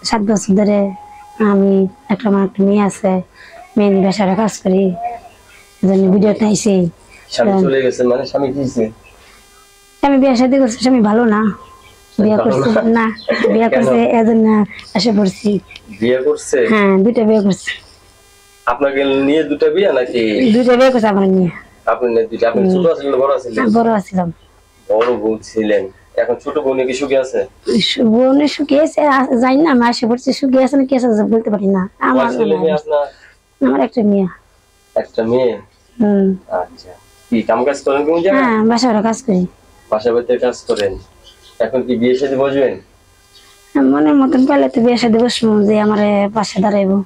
7 বছর ধরে আমি একটা মেয়ে আছে, মেয়ে ব্যবসায় কাজ করি, এজন্য ভিডিওতে আইছি। স্বামী চলে গেছে মানে স্বামী কি হইছে? আমি বিয়ে শাদী করছি, স্বামী ভালো না, বিয়ে করছি না, বিয়ে করছে এজন্য এসে পড়ছি। বিয়ে করছে? হ্যাঁ, 2টা বিয়ে করছি। আপনাকে নিয়ে 2টা বিয়ে নাকি? 2টা বিয়ে করছে আমার নিয়ে। আপনি নিয়ে 2টা? আপনি ছোট ছিলেন না বড় ছিলেন? বড় ছিলাম। বড় বউ ছিলেন, এখন ছোট বোন কি সুখে আছে? বোন সুখে আছে, জানি না, আমি এসে পড়ছি সুখে আছে না কি আছে বলতে পারি না। আমার ছেলে মেয়ে আপনার? আমার একটা মেয়ে। একটা মেয়ে? আচ্ছা, কি কাম কাজ করেন কোন জায়গায়? হ্যাঁ, বাসায় কাজ করি। বাসা বাড়িতে কাজ করেন। এখন কি বিয়ে শাদী বসবেন? মনের মতন পাইলে তো বিয়ে শাদী বসবো, যে আমার পাশে দাঁড়াইবো।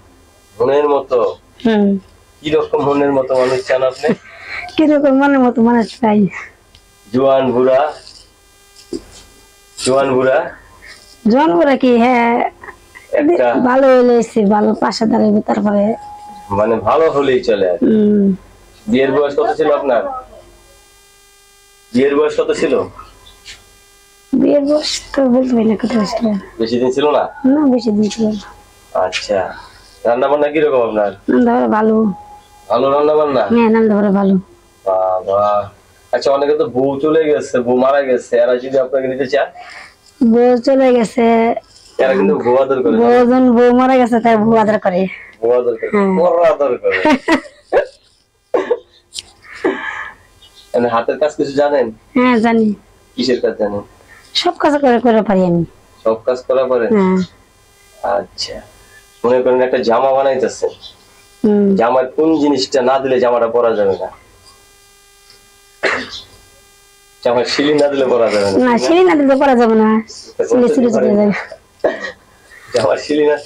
মনের মতো? কি রকম মনের মতো মানুষ চান আপনি? কিরকম মনের মতো মানুষ চাই? জোয়ান বুড়া? জোয়ান বুড়া? জোয়ান বুড়া কি? হ্যাঁ, একটা ভালো হইলেছি, ভালো পাশে দাঁড়াইবো, তারপরে মানে ভালো হলেই চলে। বিয়ের বয়স কত ছিল আপনার? বিয়ের বয়স কত ছিল? বিয়ের বয়স তো বলতে পারি না কত ছিল। বেশি দিন ছিল না? না, বেশি দিন ছিল না। আচ্ছা, রান্না বান্না কিরকম আপনার? নান্দা ভালো। ভালো রান্না বান্না? হ্যাঁ, নান্দা ভালো। বাবা, আচ্ছা, অনেকে তো বউ চলে গেছে, বউ মারা গেছে, এরা যদি আপনাকে নিতে চায়? বউ চলে গেছে, এরা কিন্তু বউ আদর করে। বউ মারা গেছে, তাই বউ আদর করে। বউ আদর করে, বড় আদর করে। হাতের কাজ কিছু জানেন? হ্যাঁ, জানি। কিসের কাজ জানেন? সব কাজ করে পারি আমি। সব কাজ করা পারে? হ্যাঁ। আচ্ছা, মনে করেন একটা জামা বানাইতেছেন, জামার কোন জিনিসটা না দিলে জামাটা পরা যাবে না? জামার সিলি না দিলে পরা যাবে না? না, সিলি না দিলে পরা যাবে না, সিলি যাবে। জামার সিলি না